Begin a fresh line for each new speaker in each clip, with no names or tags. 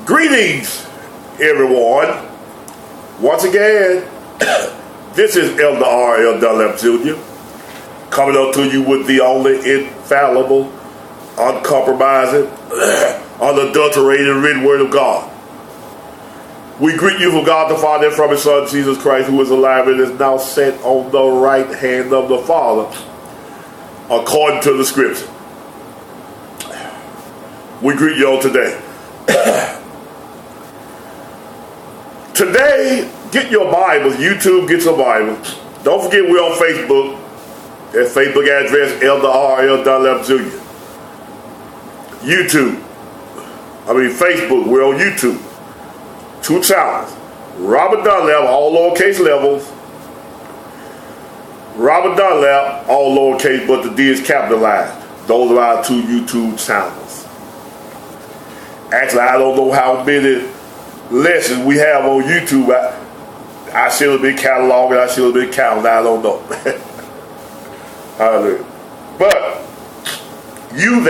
Greetings, everyone. Once again, this is Elder R.L. Dunlap Jr. coming up to you with the only infallible, uncompromising, unadulterated written word of God. We greet you from God the Father and from His Son, Jesus Christ, who is alive and is now set on the right hand of the Father, according to the Scripture. We greet you all today. Today, get your Bibles. YouTube, get your Bibles. Don't forget we're on Facebook. That Facebook address, Elder R.L. Dunlap Jr. Facebook, we're on YouTube. 2 channels. Robert Dunlap, all lowercase levels. Robert Dunlap, all lowercase, but the D is capitalized. Those are our 2 YouTube channels. Actually, I don't know how many lessons we have on YouTube. I should have been cataloging, I should have been counting, I don't know. Hallelujah. But you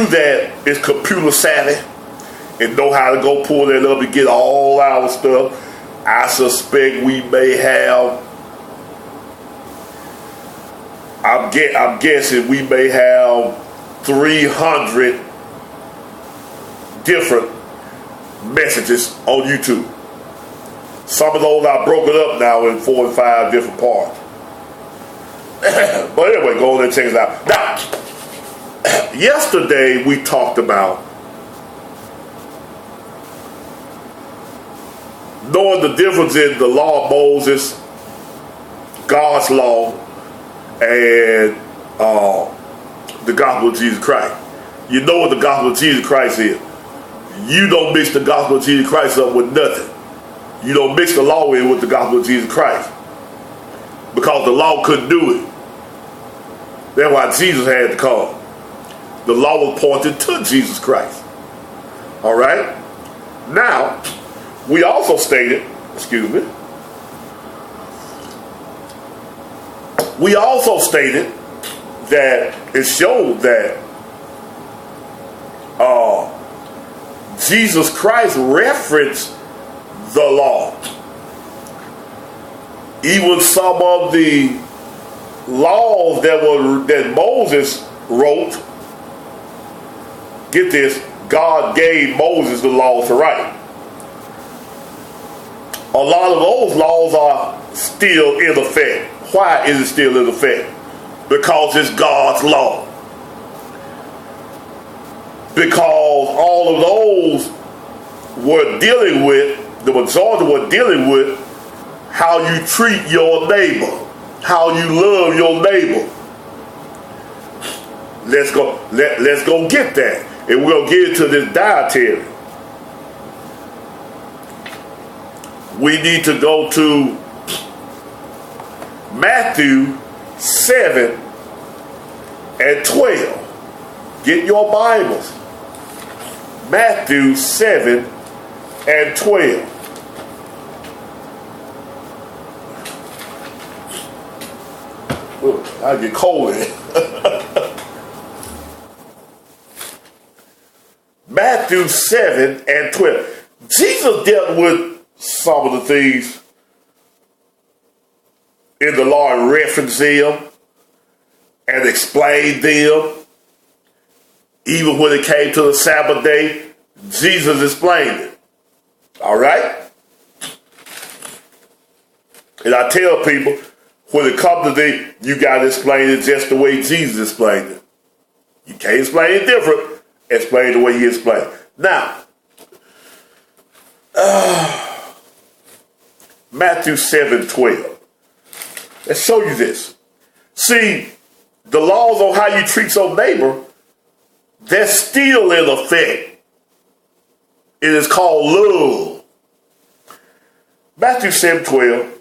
that is computer savvy and know how to go pull that up and get all our stuff, I suspect we may have, I'm guessing we may have 300 different messages on YouTube. Some of those are broken up now in 4 and 5 different parts. But anyway, go on and check it out. Now, yesterday we talked about knowing the difference in the law of Moses, God's law, and the gospel of Jesus Christ. You know what the gospel of Jesus Christ is. You don't mix the gospel of Jesus Christ up with nothing. You don't mix the law in with the gospel of Jesus Christ, because the law couldn't do it. That's why Jesus had to come. The law was pointed to Jesus Christ. All right? Now, we also stated, that it showed that Jesus Christ referenced the law. Even some of the laws that Moses wrote, get this, God gave Moses the laws to write. A lot of those laws are still in effect. Why is it still in effect? Because it's God's law. Because all of those were dealing with, the majority were dealing with how you treat your neighbor, how you love your neighbor. Let's go get that. And we're going to get into this dietary. We need to go to Matthew 7 and 12. Get your Bibles. Matthew 7 and 12. Ooh, I get cold in it. Matthew 7 and 12. Jesus dealt with some of the things in the law and referenced them and explained them. Even when it came to the Sabbath day, Jesus explained it. All right? And I tell people, when it comes to this, you got to explain it just the way Jesus explained it. You can't explain it different. Explain the way he explained. Now, Matthew 7:12. Let's show you this. See, the laws on how you treat your neighbor, they're still in effect. It is called love. Matthew 7:12.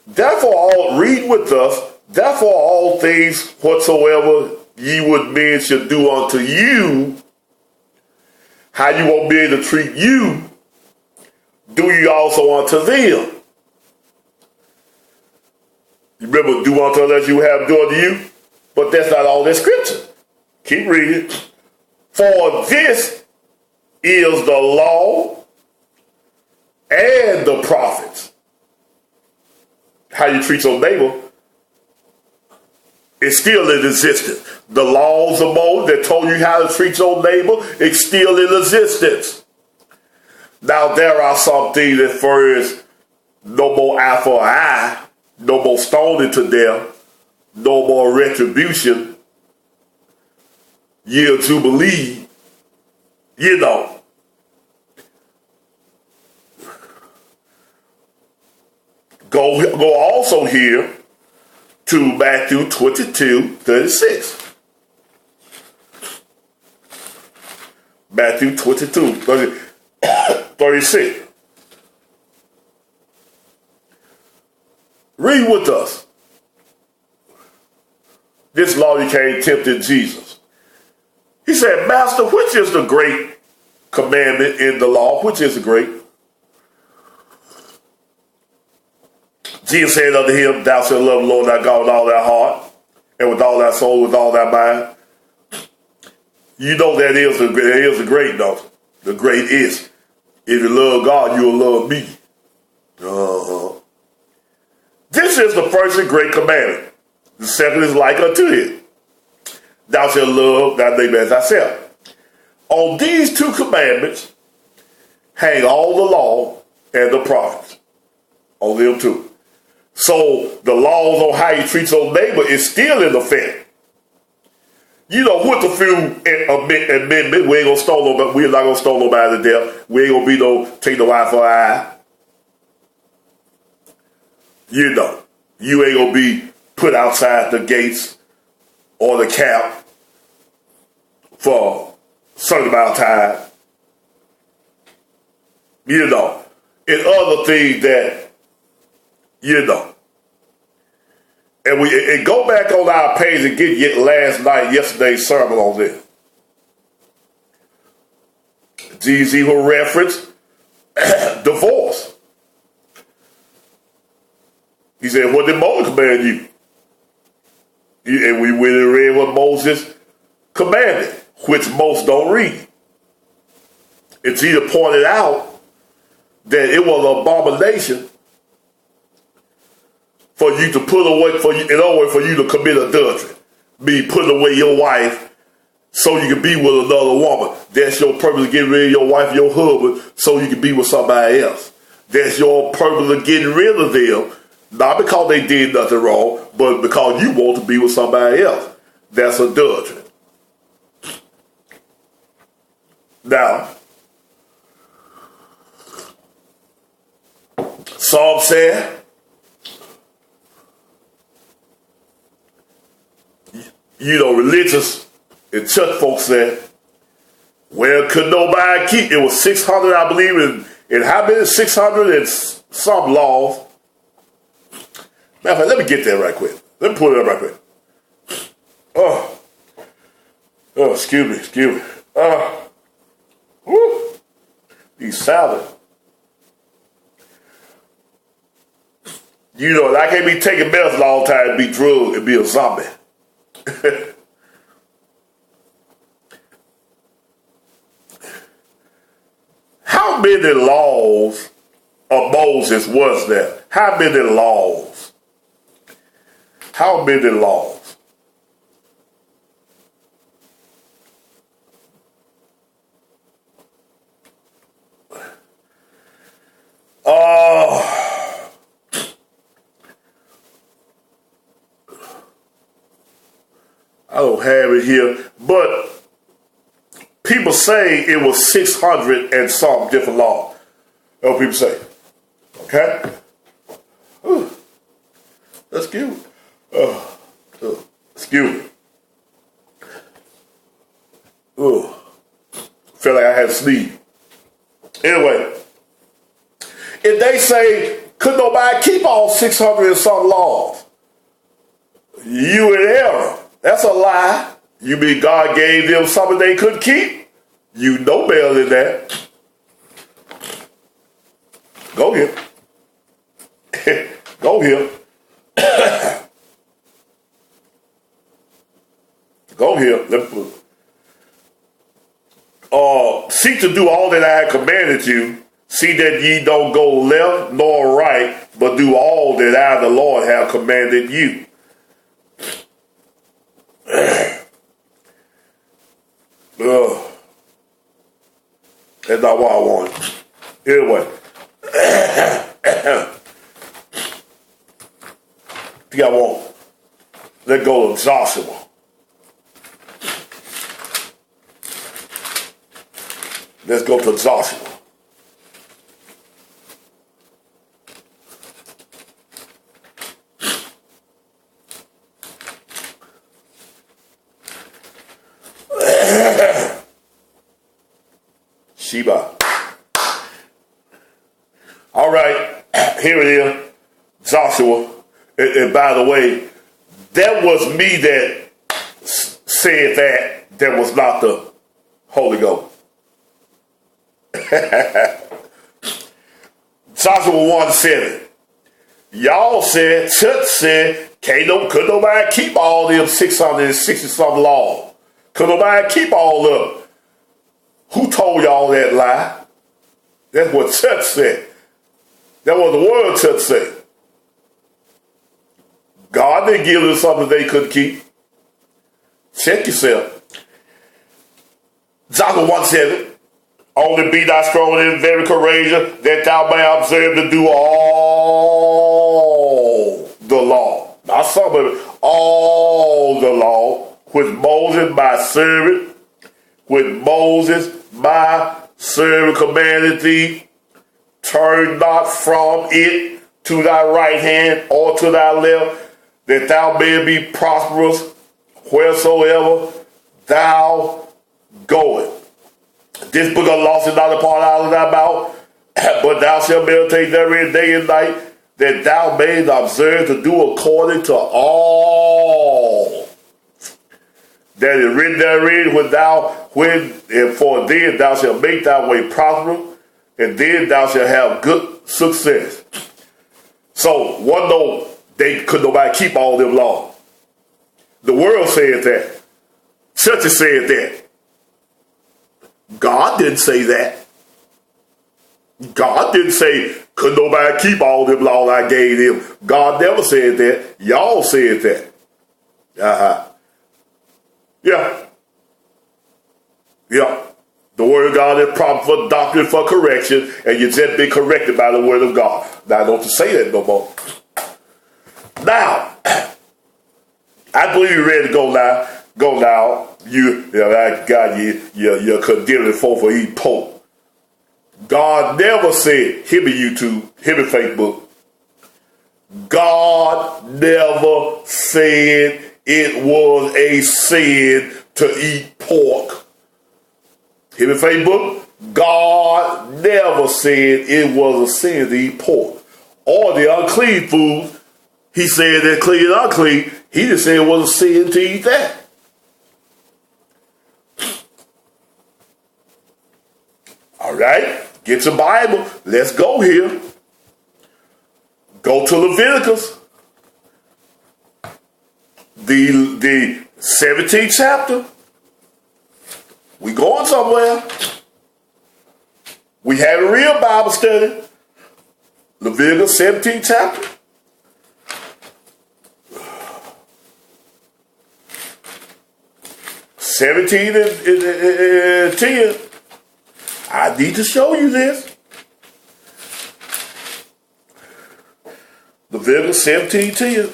Therefore, read with us. Therefore, all things whatsoever ye would men should do unto you, how you want men to treat you, do ye also unto them. You remember, do unto others you have done to you? But that's not all that scripture. Keep reading. For this is the law and the prophets. How you treat your neighbor is still in existence. The laws of Moses that told you how to treat your neighbor is still in existence. Now there are some things that first, no more eye for eye, no more stoning to death, no more retribution, year of Jubilee, you know. Go also here to Matthew 22:36. Matthew 22:36. Read with us. This law you came tempted Jesus. He said, Master, which is the great commandment in the law? Which is the great? Jesus said unto him, thou shalt love the Lord thy God with all thy heart, and with all thy soul, with all thy mind. You know that is the great, though. The great is. If you love God, you will love me. This is the first and great commandment. The second is like unto it. Thou shalt love thy neighbor as thyself. On these two commandments hang all the law and the prophets. On them too. So the laws on how you treat your neighbor is still in effect. You know, with a few amendments, we ain't gonna stone nobody. We're not gonna stone nobody to death. We ain't gonna take no eye for eye. You know, you ain't gonna be put outside the gates or the camp for a certain amount of time. You know, and other things that, you know. And go back on our page and get yesterday's sermon on this. Jesus even referenced divorce. He said, what did Moses command you? And we went and read what Moses commanded, which most don't read. And Jesus pointed out that it was an abomination for you to put away, in order for you to commit adultery, be putting away your wife so you can be with another woman. That's your purpose of getting rid of your wife, your husband, so you can be with somebody else. That's your purpose of getting rid of them, not because they did nothing wrong, but because you want to be with somebody else. That's adultery. Now, Psalm said, you know, religious and church folks said, well, could nobody keep? It was 600, I believe, in how many? 600 and some laws. Matter of fact, let me get that right quick. Let me pull it up right quick. Oh, excuse me. Whoo, these salad. You know, I can't be taking medicine all the time and be drugged and be a zombie. How many laws of Moses was there? How many laws? How many laws? I don't have it here, but people say it was 600 and some different laws. That's what people say. Okay? Ooh. Excuse me. Excuse me. Ooh. Feel like I had to sneeze. Anyway, if they say, could nobody keep all 600 and some laws? You in error. That's a lie. You mean God gave them something they couldn't keep? You know better than that. Go here. Go here. Go here. Let me put. Seek to do all that I have commanded you. See that ye don't go left nor right, but do all that I, the Lord, have commanded you. That's not what I want. Anyway. I think I want. Let's go to Joshua. Let's go to Joshua. Sheba. All right, here it is, Joshua. And by the way, that was me that said that. That was not the Holy Ghost. Joshua 1:7. Y'all said, church said, could nobody keep all them 660 some laws? Could nobody keep all of them? Who told y'all that lie? That's what church said. That's what the world church said. God didn't give them something they couldn't keep. Check yourself. Joshua 1:7. Only be thou strong and very courageous, that thou may observe to do all the law. Not some of it, all the law, which Moses my servant, commanded thee. Turn not from it to thy right hand or to thy left, that thou mayest be prosperous wheresoever thou goest. This book of law is not upon out of thy mouth, but thou shalt meditate therein day and night, that thou mayest observe to do according to all that is written therein, and for then thou shalt make thy way prosperous, and then thou shalt have good success. So, one note, nobody keep all them laws. The world said that. Churches said that. God didn't say that. God didn't say, could nobody keep all them laws I gave them. God never said that. Y'all said that. Yeah. The word of God is proper for doctrine, for correction, and you just be corrected by the word of God. Now, don't you say that no more. Now, I believe you're ready to go now. Go now. You're condemning folk for eating pork. God never said, here be YouTube, here be Facebook. God never said it was a sin to eat pork. Here be Facebook. God never said it was a sin to eat pork. Or the unclean foods. He said that clean and unclean. He just said it was a sin to eat that. All right, get your Bible. Let's go here. Go to Leviticus, the 17th chapter. We going somewhere. We had a real Bible study. Leviticus 17th chapter. (17 and 10). I need to show you this. Leviticus 17:10.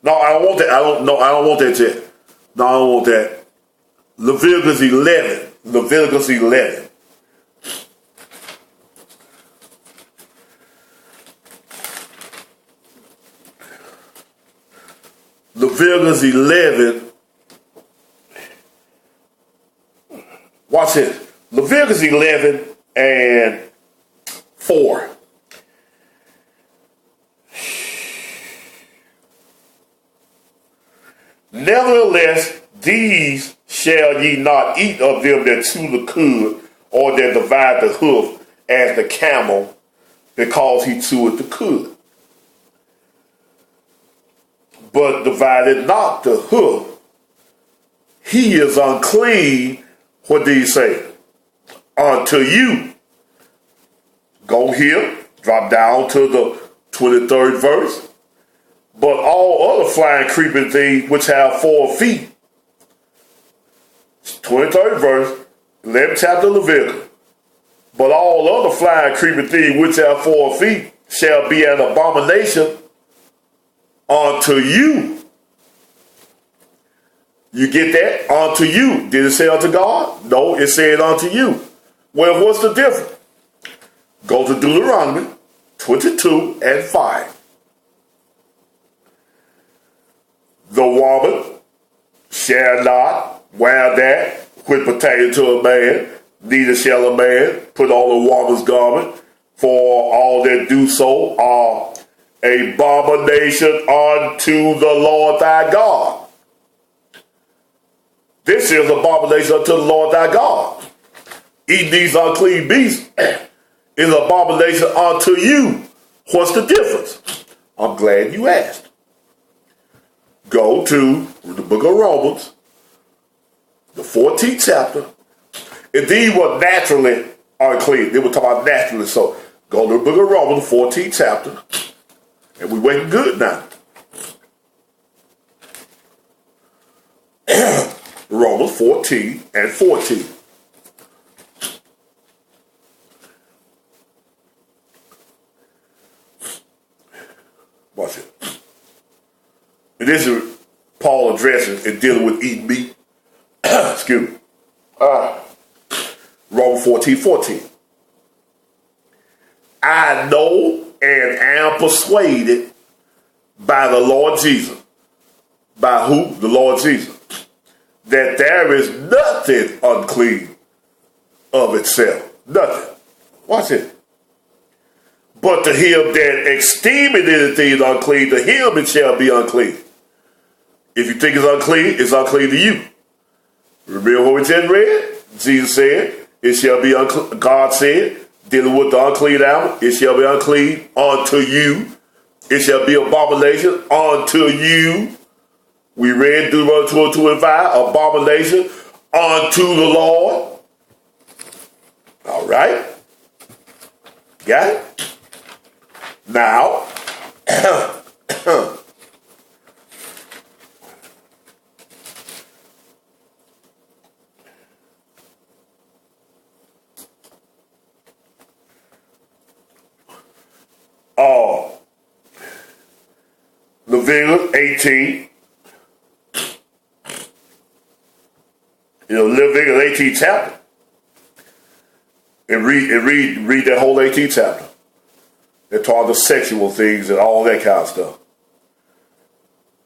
No, I don't want that. I don't want that yet. No, I don't want that. Leviticus 11. Leviticus 11. Leviticus 11. Watch this. Leviticus 11 and 4. Nevertheless, these shall ye not eat of them that chew the cud, or that divide the hoof, as the camel, because he chewed the cud. But divided not the hoof, he is unclean. What did he say? Unto you. Go here, drop down to the 23rd verse. But all other flying creeping things which have 4 feet. 23rd verse, 11th chapter of Leviticus. But all other flying creeping things which have 4 feet shall be an abomination unto you. You get that? Unto you. Did it say unto God? No, it said unto you. Well, what's the difference? Go to Deuteronomy 22 and 5. The woman shall not wear that which pertains to a man, neither shall a man put on a woman's garment, for all that do so are abomination unto the Lord thy God. This is abomination unto the Lord thy God. Eating these unclean beasts is abomination unto you. What's the difference? I'm glad you asked. Go to the book of Romans, the 14th chapter. And these were naturally unclean. They were talking about naturally. So go to the book of Romans, the 14th chapter. And we waiting good now. Romans 14 and 14. Watch it. And this is Paul addressing and dealing with eating meat. Excuse me. Romans 14:14. I know and am persuaded by the Lord Jesus. By who? The Lord Jesus. That there is nothing unclean of itself. Nothing. Watch it. But to him that esteemeth anything unclean, to him it shall be unclean. If you think it's unclean to you. Remember what we just read? Jesus said, it shall be unclean. God said, dealing with the unclean animal, it shall be unclean unto you. It shall be abomination unto you. We read Deuteronomy 22 and 5, abomination unto the Lord. All right. Got it? Now, Leviticus 18. Leviticus 18 chapter. And read that whole 18 chapter. They taught the sexual things and all that kind of stuff.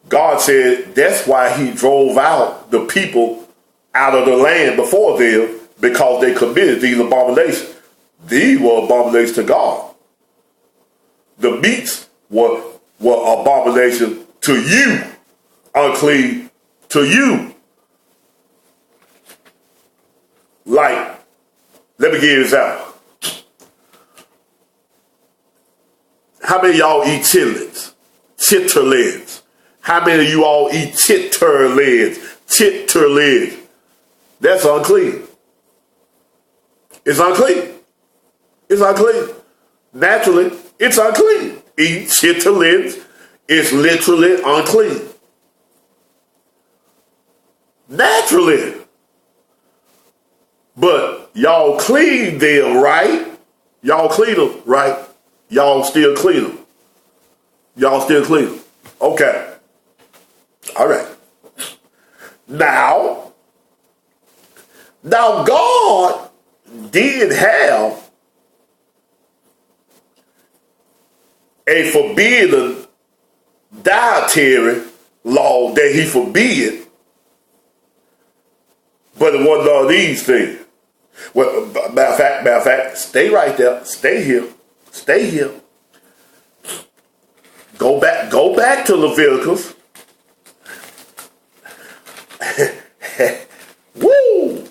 God said that's why he drove out the people out of the land before them, because they committed these abominations. These were abominations to God. The meats were abomination to you, unclean to you. Like, let me give you an example. How many of y'all eat chitlins? Chitterlings. How many of you all eat chitterlings? Chitterlings. That's unclean. It's unclean. It's unclean. Naturally, it's unclean. Eating chitterlings is literally unclean. Naturally. But y'all clean them, right? Y'all clean them, right? Y'all still clean them. Y'all still clean them. Okay. All right. Now God did have a forbidden dietary law that he forbid, but it wasn't all these things. Well, matter of fact, stay right there. Stay here. Stay here. Go back to Leviticus. Woo!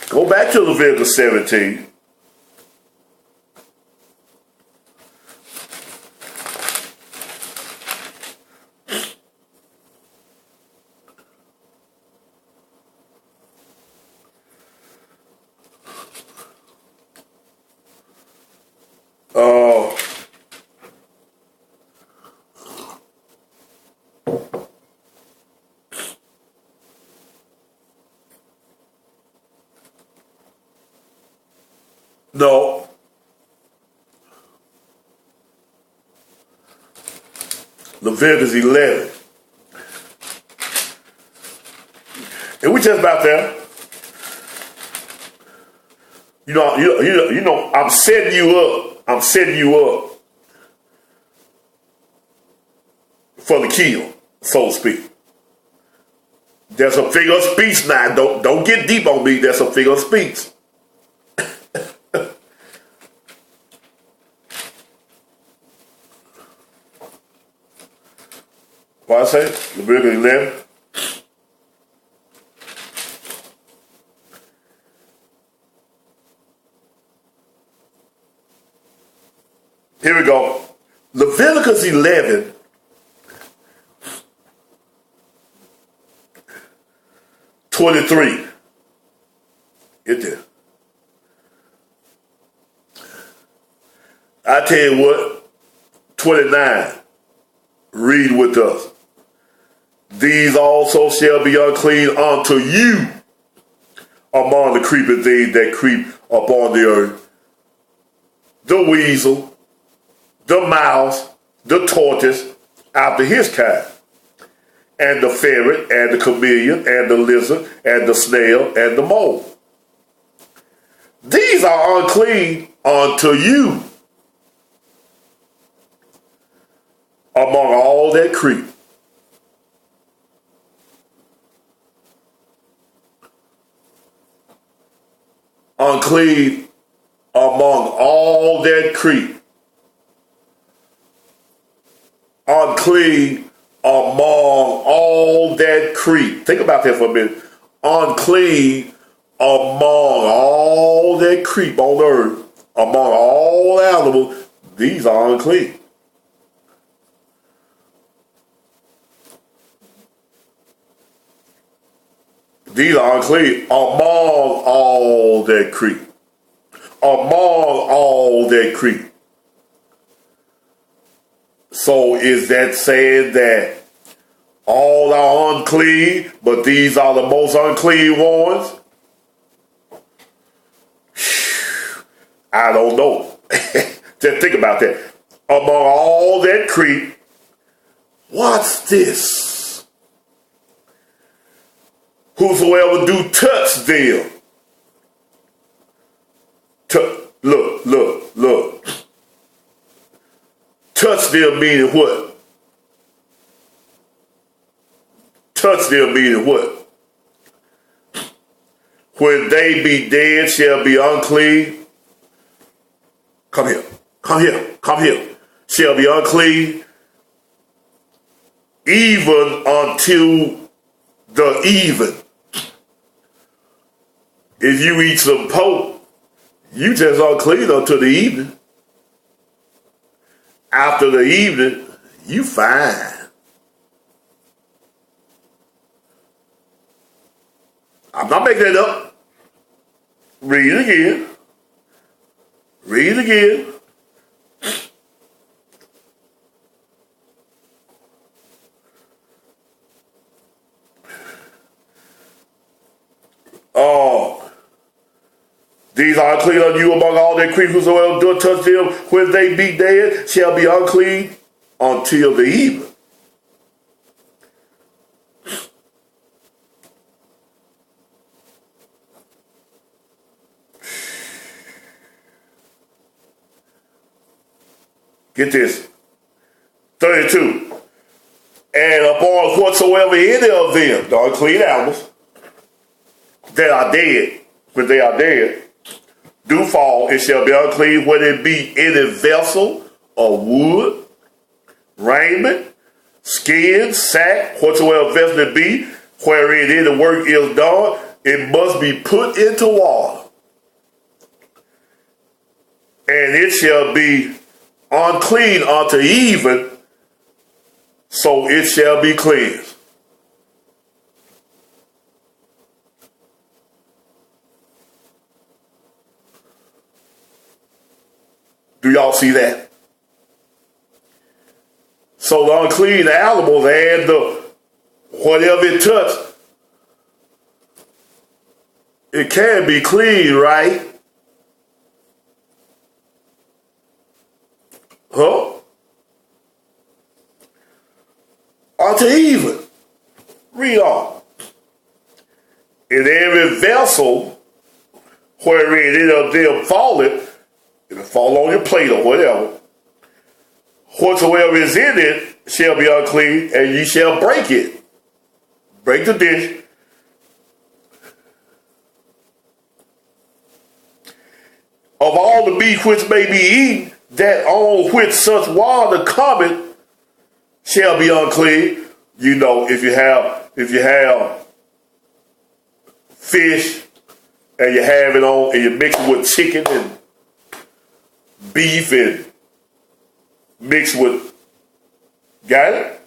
Go back to Leviticus 17. No. Leviticus 11. And we just about there. You know, I'm setting you up. I'm setting you up for the kill, so to speak. There's a figure of speech now. Don't get deep on me. There's a figure of speech. What I say? Leviticus 11. Here we go. Leviticus 11. (23). Get there. I tell you what, 29. Read with us. These also shall be unclean unto you among the creeping things that creep upon the earth. The weasel, the mouse, the tortoise, after his kind, and the ferret, and the chameleon, and the lizard, and the snail, and the mole. These are unclean unto you among all that creep. Unclean among all that creep. Unclean among all that creep. Think about that for a minute. Unclean among all that creep on earth, among all animals, these are unclean. These are unclean among all that creep. Among all that creep. So is that saying that all are unclean, but these are the most unclean ones? I don't know. Just think about that. Among all that creep, what's this? Whosoever do touch them. Look. Touch them meaning what? Touch them meaning what? When they be dead shall be unclean. Come here. Shall be unclean even until the even. If you eat some pork, you just unclean until the evening. After the evening, you fine. I'm not making it up. Read it again. These are unclean unto you among all that creep, whosoever doth touch them when they be dead shall be unclean until the even. Get this. 32. And upon whatsoever any of them, the unclean animals, that are dead, when they are dead, do fall, it shall be unclean, whether it be any vessel or wood, raiment, skin, sack, whatsoever vessel it be, wherein any work is done, it must be put into water. And it shall be unclean unto even, so it shall be cleansed. Do y'all see that? So the unclean animals and the whatever it touched, it can be clean, right? Huh? Unto even. Read on. In every vessel wherein any of them falleth, if it fall on your plate or whatever, whatsoever is in it shall be unclean, and ye shall break it. Break the dish. Of all the meat which may be eaten, that on which such water cometh shall be unclean. You know, if you have fish and you have it on and you mix it with chicken and beef and mix with, got it?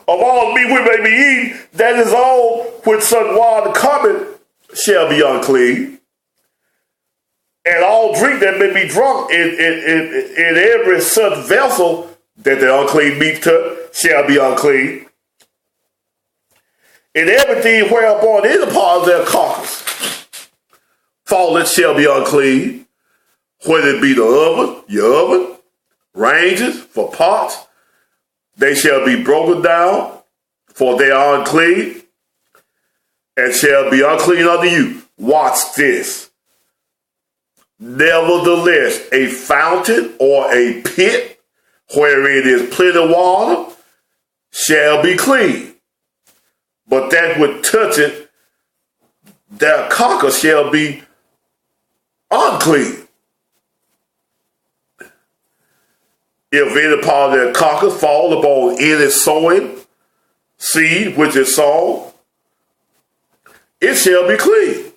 Of all the meat which may be eaten, that is all which such water cometh shall be unclean. And all drink that may be drunk in every such vessel that the unclean meat touch shall be unclean. And everything whereupon any part of their carcass falleth shall be unclean, whether it be the oven, your oven, ranges for pots, they shall be broken down, for they are unclean, and shall be unclean unto you. Watch this. Nevertheless, a fountain or a pit wherein is plenty of water shall be clean, but that which toucheth their carcass shall be unclean. If any part of their carcass fall upon any sowing seed which is sown, it shall be clean.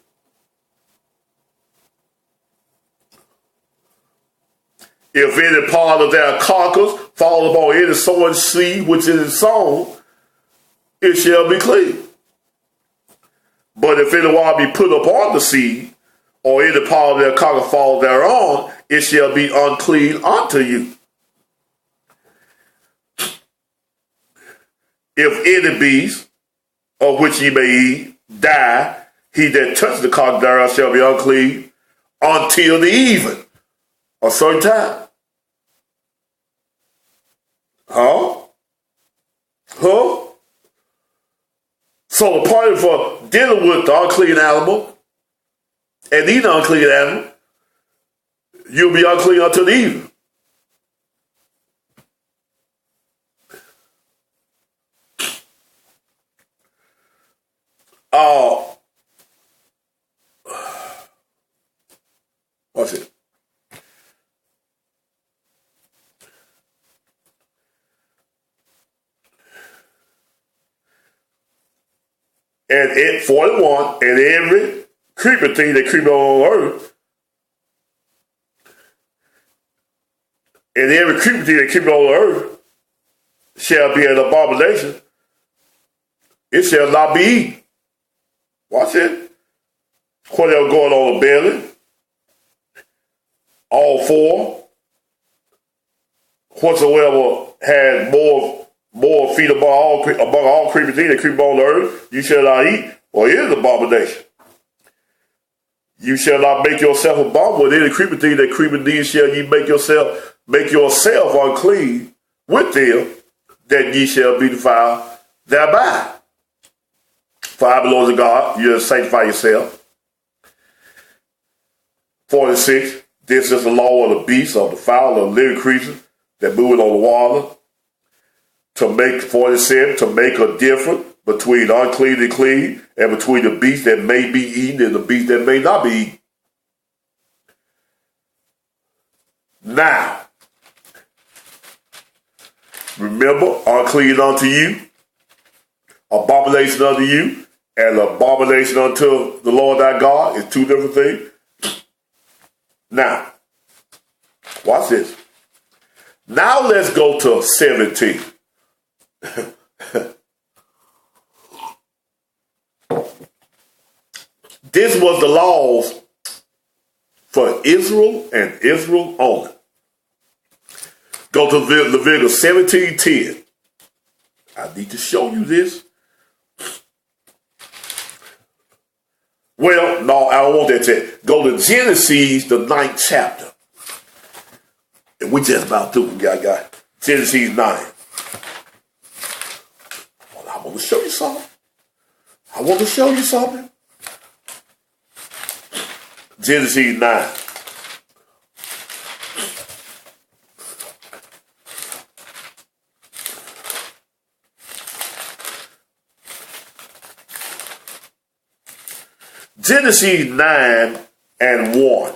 If any part of their carcass fall upon any sowing seed which is sown, it shall be clean. But if any water be put upon the seed, or any part of their carcass fall thereon, it shall be unclean unto you. If any beast, of which ye may eat, die, he that touches the carcass thereof shall be unclean until the even, a certain time. Huh? So the point for dealing with the unclean animal and eating the unclean animal, you'll be unclean until the even. What's it? And it 41, and every creeping thing that creepeth on earth, and every creeping thing that creepeth on earth shall be an abomination. It shall not be eaten. Watch it. Whatever going on the belly, all four, whatsoever had more feet among all creeping things that creep on the earth, you shall not eat, or it is an abomination. You shall not make yourself abominable with any creeping thing that creeping these shall ye make yourself unclean with them, that ye shall be defiled thereby. For I belong to God, you just sanctify yourself. 46, this is the law of the beast, of the fowl, of the living creature that moveth on the water. To make, 47, to make a difference between unclean and clean, and between the beast that may be eaten and the beast that may not be eaten. Now, remember, unclean unto you, abomination unto you, and abomination unto the Lord thy God is two different things. Now, watch this. Now let's go to 17. This was the laws for Israel and Israel only. Go to Leviticus 17:10. I need to show you this. Well, no, I don't want that text. Go to Genesis, the 9th chapter. And we just about through, guy. Genesis 9. Well, I want to show you something. Genesis 9. Genesis 9 and 1.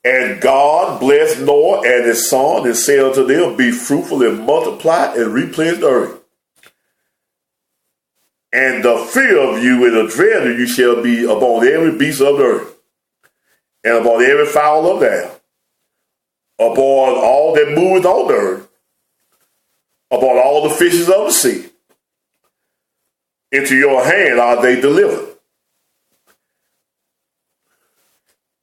And God blessed Noah and his son and said unto them, be fruitful and multiply and replenish the earth. And the fear of you and the dread of you shall be upon every beast of the earth, and upon every fowl of the air, upon all that moveth on the earth, upon all the fishes of the sea. Into your hand are they delivered.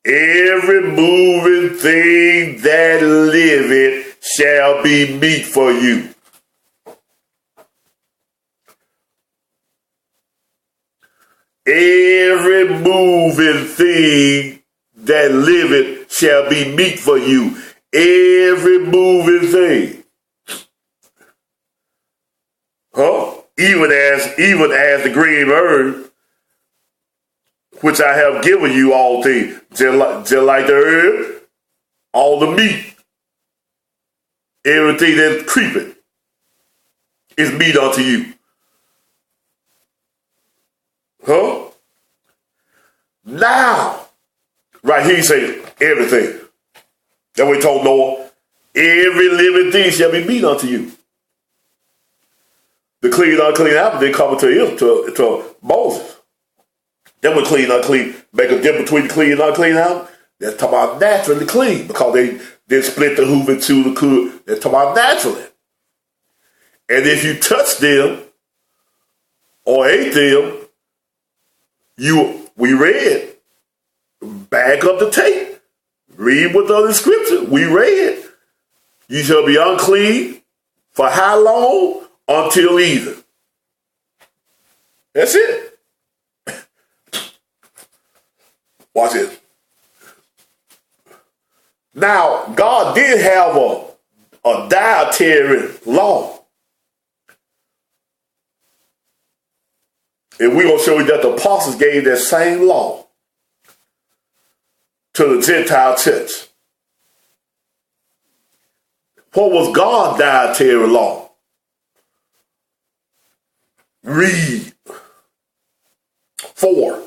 Every moving thing that liveth shall be meat for you. Every moving thing that liveth shall be meat for you. Every moving thing. Huh? Even as the green herb, which I have given you all things, just like the herb, all the meat, everything that's creeping is meat unto you. Huh? Now, right here he says everything. That's what he told Noah. Every living thing shall be meat unto you. The clean and unclean apple didn't come to Moses. Then when clean and unclean, make a difference between the clean and unclean apple. They're talking about naturally clean because they didn't split the hoof into the could. They're talking about naturally. And if you touch them or ate them, we read, back up the tape, read what the other scripture, we read, you shall be unclean for how long? Until either. That's it. Watch it. Now, God did have a dietary law. And we're going to show you that the apostles gave that same law to the Gentile church. What was God's dietary law? Read. 4.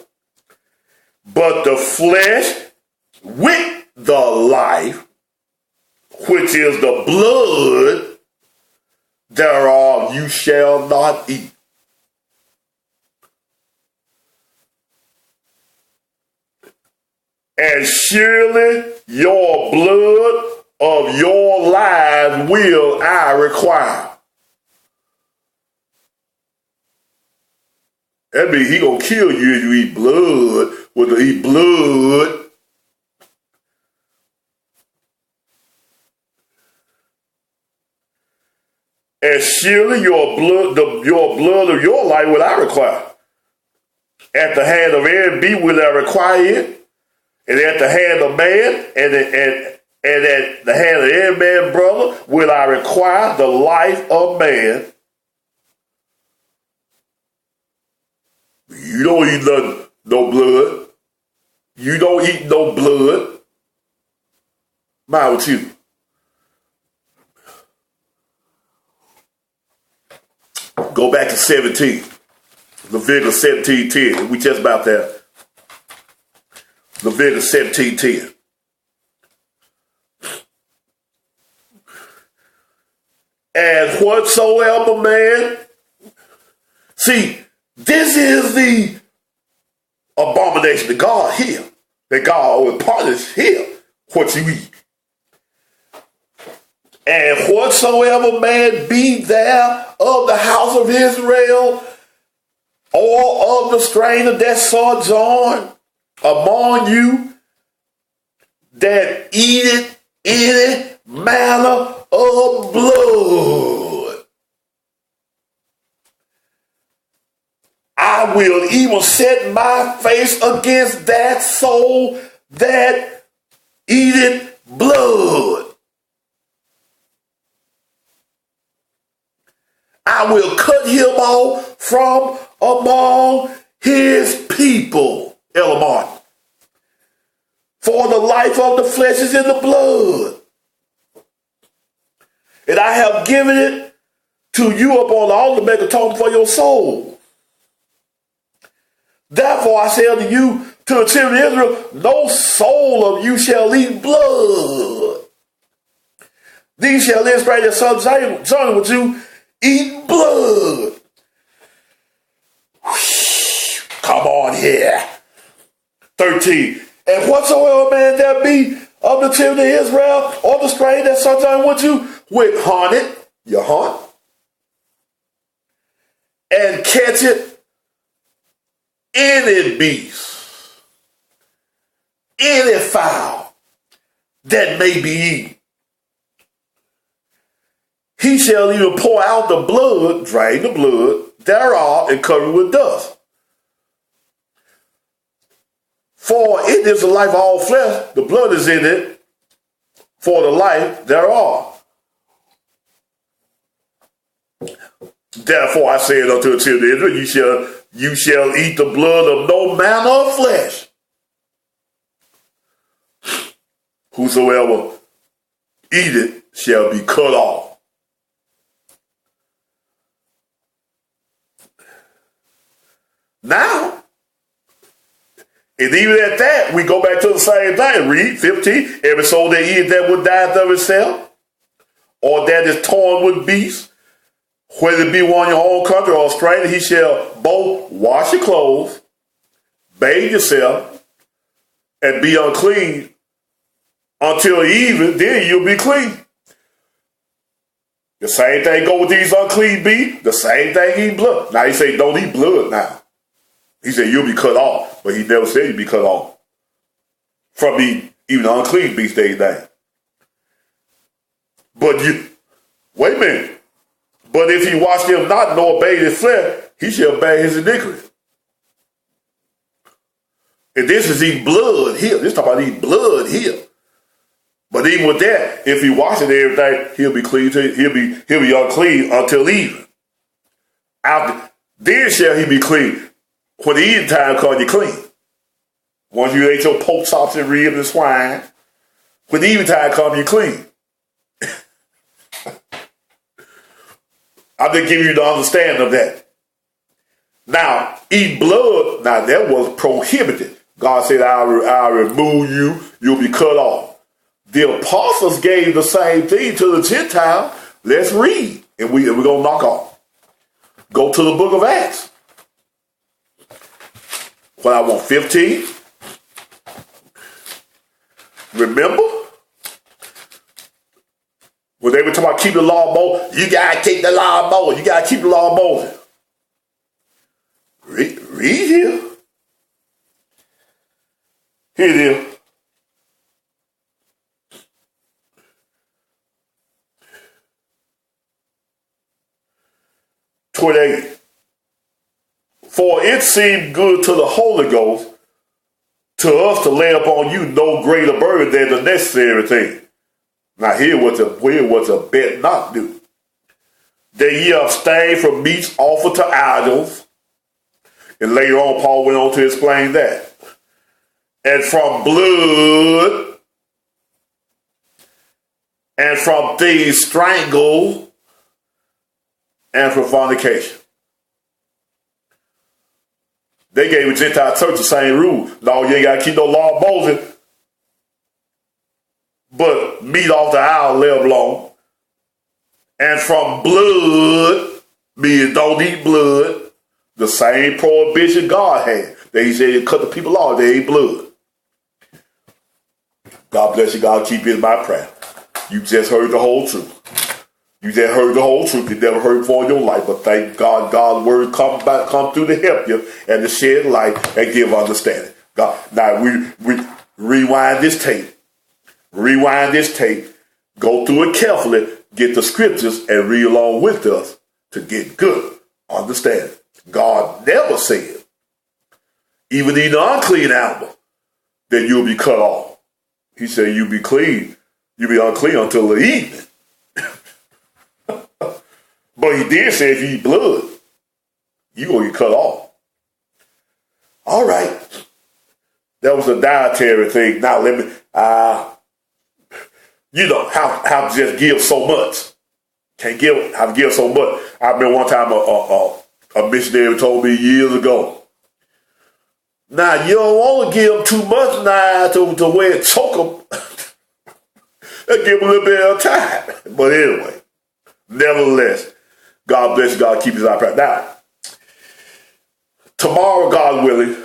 But the flesh with the life, which is the blood thereof, you shall not eat. And surely your blood of your lives will I require. That means he gonna kill you if you eat blood. When you eat blood, and surely your blood of your life will I require. At the hand of every beast will I require it, and at the hand of man, and at the hand of every man brother will I require the life of man. You don't eat no blood. You don't eat no blood. Mind with you. Go back to 17. Leviticus 17:10. We just about there. Leviticus 17:10. And whatsoever man, see, this is the abomination of God here. That God will punish here what you eat. And whatsoever man be there of the house of Israel, or of the stranger that sojourn among you, that eateth any manner of blood, I will even set my face against that soul that eateth blood. I will cut him off from among his people. Ella Martin. For the life of the flesh is in the blood. And I have given it to you upon the altar to make atonement for your soul. Therefore I say unto you, to the children of Israel, no soul of you shall eat blood. These shall then spread their sons with you, eat blood. Come on here. 13. And whatsoever man there be of the children of Israel, or the stranger that sojourn with you, which hunted, you hunt, and catch it any beast, any fowl that may be eaten. He shall even pour out the blood, drain the blood thereof, and cover it with dust. For it is the life of all flesh, the blood is in it, for the life thereof. Therefore I say unto the children of Israel, you shall eat the blood of no manner of flesh. Whosoever eat it shall be cut off. Now, and even at that, we go back to the same thing. Read 15. Every soul that eateth that would die of itself, or that is torn with beasts, whether it be one in your own country or a stranger, he shall both wash your clothes, bathe yourself, and be unclean until even, then you'll be clean. The same thing go with these unclean beasts, the same thing eat blood. Now he say don't eat blood now. He said you'll be cut off, but he never said you'll be cut off from even the unclean beast they eat. But wait a minute. But if he wash them not nor bathe his flesh, he shall bear his iniquity. And this is eat blood here. This talking about eat blood here. But even with that, if he washes everything, he'll be clean. He'll be unclean until even. After then shall he be clean. When the eating time comes, you're clean. Once you ate your pork chops and ribs and swine, when the eating time comes, you're clean. I'm just giving you the understanding of that. Now, eat blood, now that was prohibited. God said, I'll remove you, you'll be cut off. The apostles gave the same thing to the Gentiles. Let's read, and we're going to knock off. Go to the book of Acts. What I want, 15. Remember? When they were talking about keeping the law of Moses, you got to keep the law of Moses. You got to keep the law of Moses. Read here. Here it is. For it seemed good to the Holy Ghost to us to lay upon you no greater burden than the necessary thing. Now here what's a bet not do. That ye abstain from meats offered to idols. And later on Paul went on to explain that. And from blood. And from things strangled. And from fornication. They gave the Gentile church the same rule. No, you ain't got to keep no law of Moses. But meat off the owl live long. And from blood, meaning don't eat blood, the same prohibition God had. That he said, cut the people off, they ate blood. God bless you, God keep you in my prayer. You just heard the whole truth. You just heard the whole truth. You never heard before in your life. But thank God, God's word come through to help you and to shed light and give understanding. God, now we rewind this tape. Rewind this tape. Go through it carefully. Get the scriptures and read along with us to get good understanding. God never said, even eating an unclean animal, that you'll be cut off. He said you'll be clean. You'll be unclean until the evening. But he did say if you eat blood, you're going to get cut off. All right. That was a dietary thing. Now let me, how to just give so much. Can't give, how to give so much. I remember one time a missionary told me years ago, now you don't want to give too much now to where it choke them. Give them a little bit of time. But anyway, nevertheless, God bless you, God keep his eye bright. Now, tomorrow, God willing,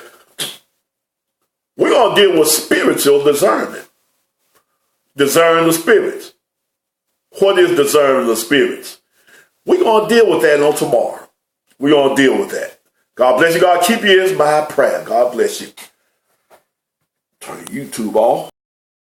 we're going to deal with spiritual discernment. Discern the spirits. What is discerning the spirits? We're going to deal with that on tomorrow. We're going to deal with that. God bless you. God keep you is my prayer. God bless you. Turn YouTube off.